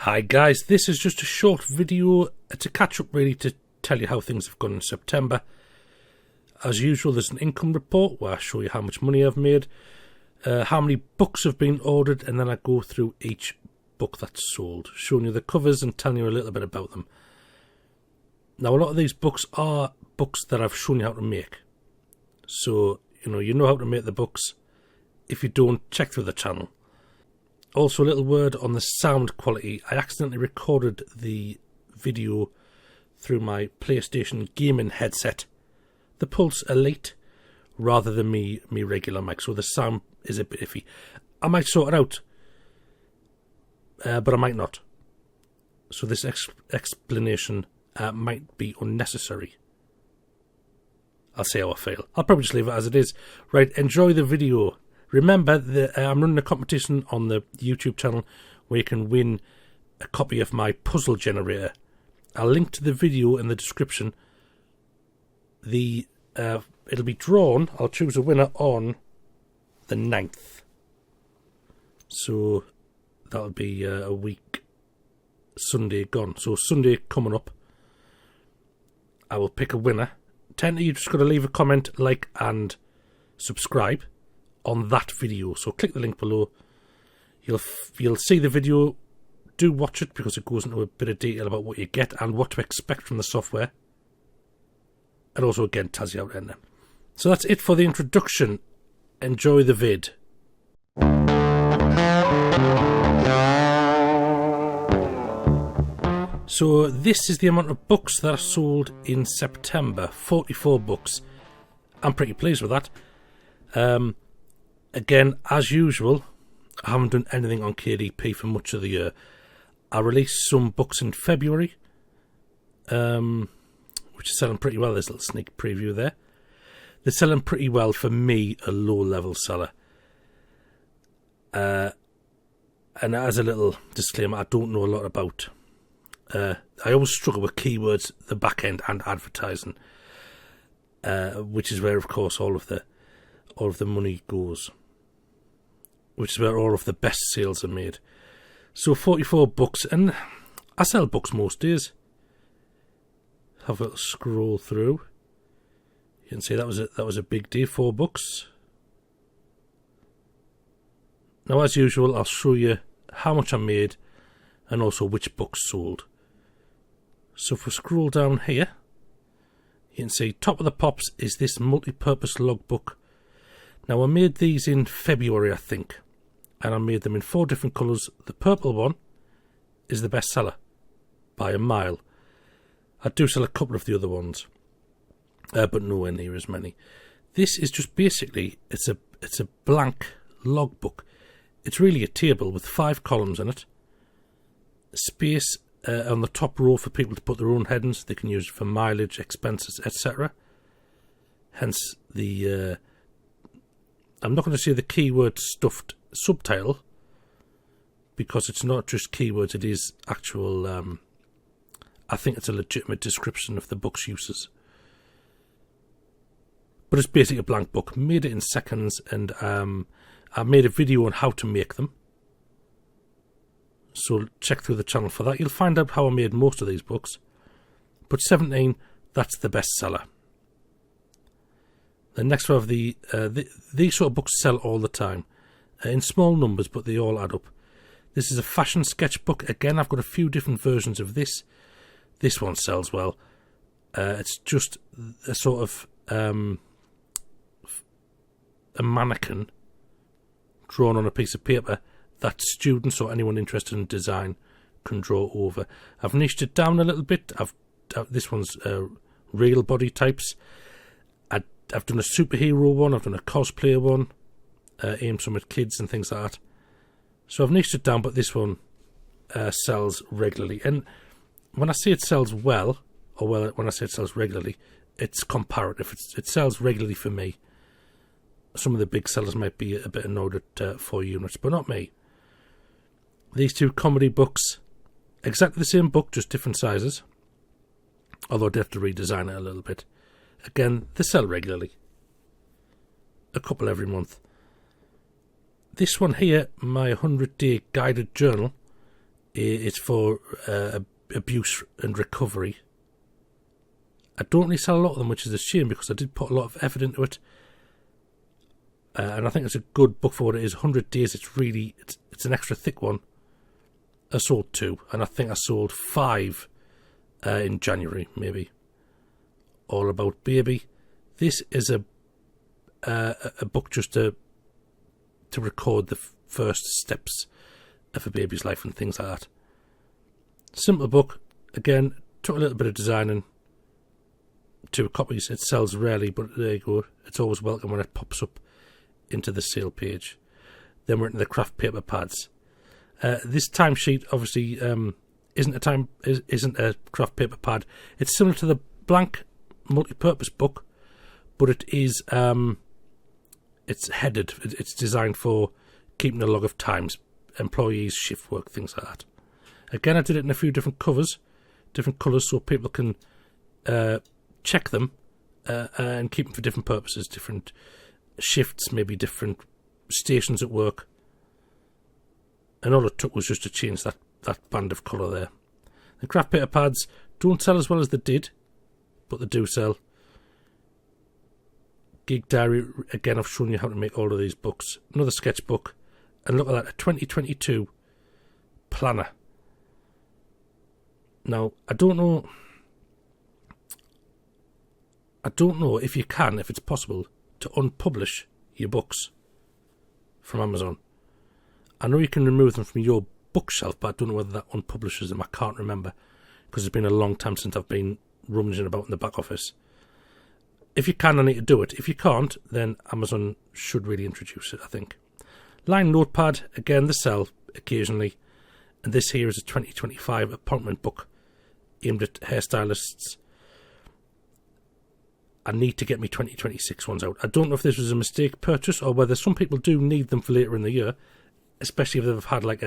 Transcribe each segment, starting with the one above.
Hi guys, this is just a short video to catch up really to tell you how things have gone in September. As usual, there's an income report where I show you how much money I've made, how many books have been ordered, and then I go through each book that's sold, showing you the covers and telling you a little bit about them. Now, a lot of these books are books that I've shown you how to make. So, you know how to make the books. If you don't, check through the channel. Also, a little word on the sound quality. I accidentally recorded the video through my PlayStation gaming headset, the Pulse Elite, rather than me regular mic, so the sound is a bit iffy. I might sort it out, but I might not. So this explanation might be unnecessary. I'll see how I feel. I'll probably just leave it as it is. Right, enjoy the video. Remember that I'm running a competition on the YouTube channel where you can win a copy of my puzzle generator. I'll link to the video in the description. It'll be drawn. I'll choose a winner on the 9th. So that'll be a week Sunday gone. So Sunday coming up, I will pick a winner. You just got to leave a comment, like and subscribe on that video. So click the link below. You'll see the video. Do watch it because it goes into a bit of detail about what you get and what to expect from the software. And also again tells you how to enter. So that's it for the introduction. Enjoy the vid. So this is the amount of books that are sold in September. 44 books. I'm pretty pleased with that. Again, as usual, I haven't done anything on KDP for much of the year. I released some books in February, which is selling pretty well. There's a little sneak preview there. They're selling pretty well for me, a low-level seller. And as a little disclaimer, I don't know a lot about. I always struggle with keywords, the back end, and advertising, which is where, of course, all of the money goes, which is where all of the best sales are made. So 44 books, and I sell books most days. Have a little scroll through. You can see that was a big day. 4 books. Now, as usual, I'll show you how much I made and also which books sold. So if we scroll down here, you can see top of the pops is this multi-purpose logbook. Now, I made these in February, I think, and I made them in 4 different colours. The purple one is the best seller by a mile. I do sell a couple of the other ones, but nowhere near as many. This is just basically, it's a blank logbook. It's really a table with 5 columns in it. Space on the top row for people to put their own headings. They can use it for mileage, expenses, etc. Hence the I'm not going to say the keyword stuffed subtitle, because it's not just keywords, it is actual, I think it's a legitimate description of the book's uses. But it's basically a blank book. Made it in seconds, and I made a video on how to make them. So check through the channel for that. You'll find out how I made most of these books. But 17, that's the best seller. The next one of these sort of books sell all the time, in small numbers, but they all add up. This is a fashion sketchbook. Again, I've got a few different versions of this. This one sells well. It's just a sort of a mannequin drawn on a piece of paper that students or anyone interested in design can draw over. I've niched it down a little bit. This one's real body types. I've done a superhero one, I've done a cosplayer one, aimed some at kids and things like that. So I've niched it down, but this one sells regularly. And when I say it sells well, when I say it sells regularly, it's comparative. It sells regularly for me. Some of the big sellers might be a bit annoyed at 4 units, but not me. These 2 comedy books, exactly the same book, just different sizes. Although I'd have to redesign it a little bit. Again, they sell regularly. A couple every month. This one here, my 100-day guided journal, It's for abuse and recovery. I don't really sell a lot of them, which is a shame because I did put a lot of effort into it. And I think it's a good book for what it is. 100 Days, it's an extra thick one. I sold 2, and I think I sold 5 in January, maybe. All About Baby. This is a book just to record the first steps of a baby's life and things like that. Simple book. Again, took a little bit of designing. 2 copies. It sells rarely, but there you go. It's always welcome when it pops up into the sale page. Then we're into the craft paper pads. This timesheet obviously isn't a craft paper pad. It's similar to the blank multi-purpose book, but it is it's headed. It's designed for keeping a log of times, employees, shift work, things like that. Again, I did it in a few different colours, so people can check them and keep them for different purposes, different shifts, maybe different stations at work. And all it took was just to change that band of colour there. The craft paper pads don't sell as well as they did, but they do sell. Gig Diary, again, I've shown you how to make all of these books. Another sketchbook, and look at that, a 2022 planner. Now, I don't know if it's possible to unpublish your books from Amazon. I know you can remove them from your bookshelf, but I don't know whether that unpublishes them. I can't remember, because it's been a long time since I've been rummaging about in the back office. If you can, I need to do it. If you can't, then Amazon should really introduce it, I think. Line Notepad, again, they sell occasionally. And this here is a 2025 appointment book aimed at hairstylists. I need to get me 2026 ones out. I don't know if this was a mistake purchase or whether some people do need them for later in the year, especially if they've had like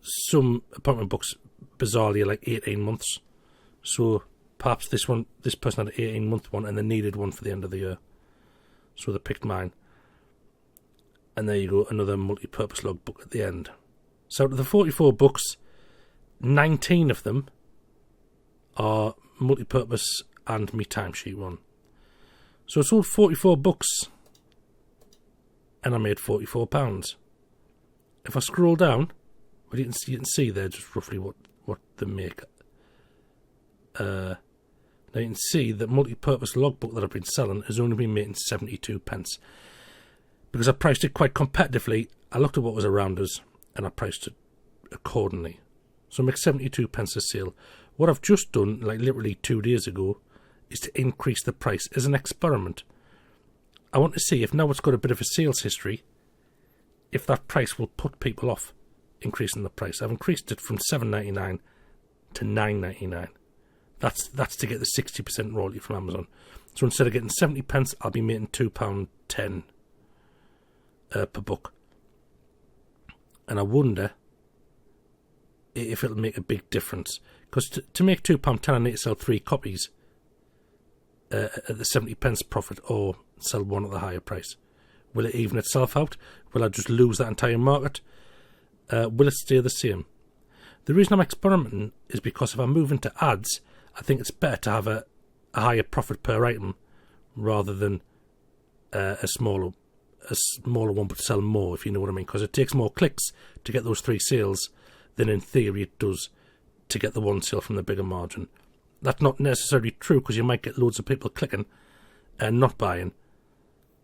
some appointment books bizarrely like 18 months. So perhaps this person had an 18-month one and they needed one for the end of the year. So they picked mine. And there you go, another multi-purpose log book at the end. So out of the 44 books, 19 of them are multi-purpose and me timesheet one. So I sold 44 books and I made £44. If I scroll down, well, you can see there just roughly what they make. Now you can see that multi-purpose logbook that I've been selling has only been making 72 pence. Because I priced it quite competitively, I looked at what was around us and I priced it accordingly. So I make 72 pence a sale. What I've just done, like literally 2 days ago, is to increase the price as an experiment. I want to see if now it's got a bit of a sales history, if that price will put people off increasing the price. I've increased it from $7.99 to $9.99. That's to get the 60% royalty from Amazon. So instead of getting 70 pence, I'll be making £2.10 per book. And I wonder if it'll make a big difference. Because to make £2.10, I need to sell 3 copies at the 70 pence profit, or sell one at the higher price. Will it even itself out? Will I just lose that entire market? Will it stay the same? The reason I'm experimenting is because if I move into ads, I think it's better to have a higher profit per item rather than a smaller one but sell more, if you know what I mean. Because it takes more clicks to get those 3 sales than in theory it does to get the 1 sale from the bigger margin. That's not necessarily true, because you might get loads of people clicking and not buying.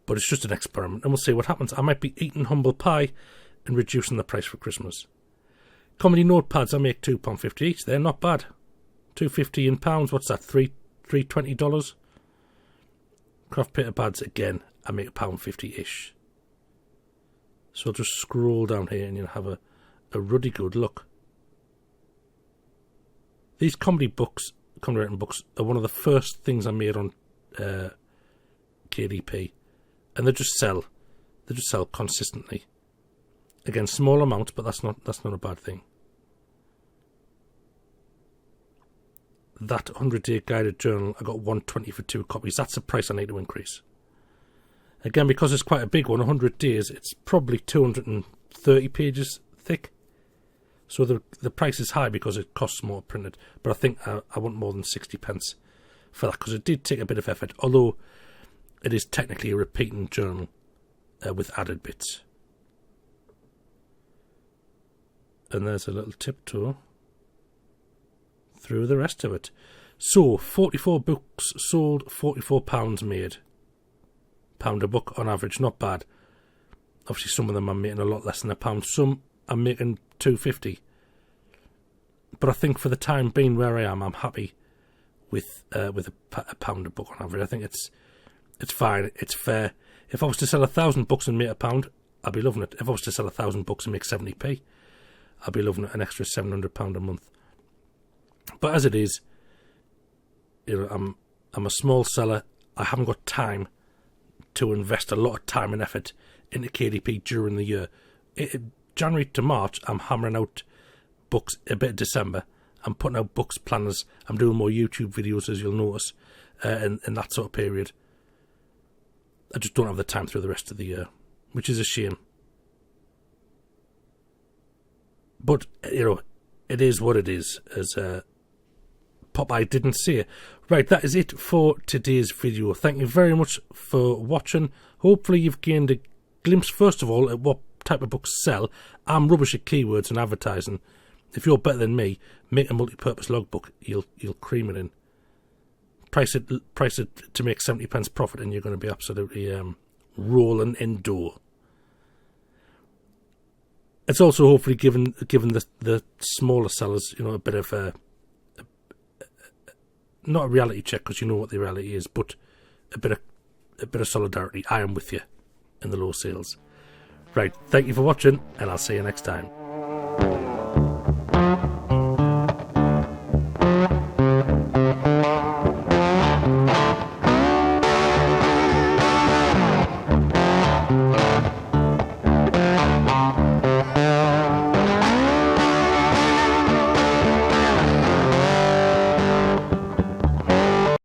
But it's just an experiment, and we'll see what happens. I might be eating humble pie and reducing the price for Christmas. Comedy notepads, I make £2.50 each. They're not bad. £2.50 in pounds. What's that? $3.20. Craft paper pads, again, I make £1.50-ish. So I'll just scroll down here and you'll have a ruddy good look. These comedy writing books are one of the first things I made on KDP, and they just sell consistently. Again, small amounts, but that's not a bad thing. That 100-day guided journal, I got $1.20 for 2 copies. That's the price I need to increase. Again, because it's quite a big one, 100 days, it's probably 230 pages thick. So the price is high because it costs more to print it. But I think I want more than 60p for that, because it did take a bit of effort, although it is technically a repeating journal with added bits. And there's a little tiptoe through the rest of it. So 44 books sold, £44 made. Pound a book on average, not bad. Obviously some of them I'm making a lot less than a pound, some I'm making £2.50. But I think for the time being where I am, I'm happy with a pound a book on average. I think it's fine, it's fair. If I was to sell 1,000 books and make £1, I'd be loving it. If I was to sell 1,000 books and make 70p, I'd be loving it, an extra £700 a month. But as it is, I'm a small seller. I haven't got time to invest a lot of time and effort into KDP during the year. January to March, I'm hammering out books. A bit of December, I'm putting out books planners. I'm doing more YouTube videos, as you'll notice, in that sort of period. I just don't have the time through the rest of the year, which is a shame. But, it is what it is, as Popeye didn't say. Right, that is it for today's video. Thank you very much for watching. Hopefully you've gained a glimpse, first of all, at what type of books sell. I'm rubbish at keywords and advertising. If you're better than me, make a multi-purpose logbook. You'll cream it in. Price it to make 70p profit, and you're going to be absolutely rolling in dough. It's also hopefully given the smaller sellers, a bit of a not a reality check, because you know what the reality is, but a bit of solidarity. I am with you in the low sales. Right, thank you for watching, and I'll see you next time.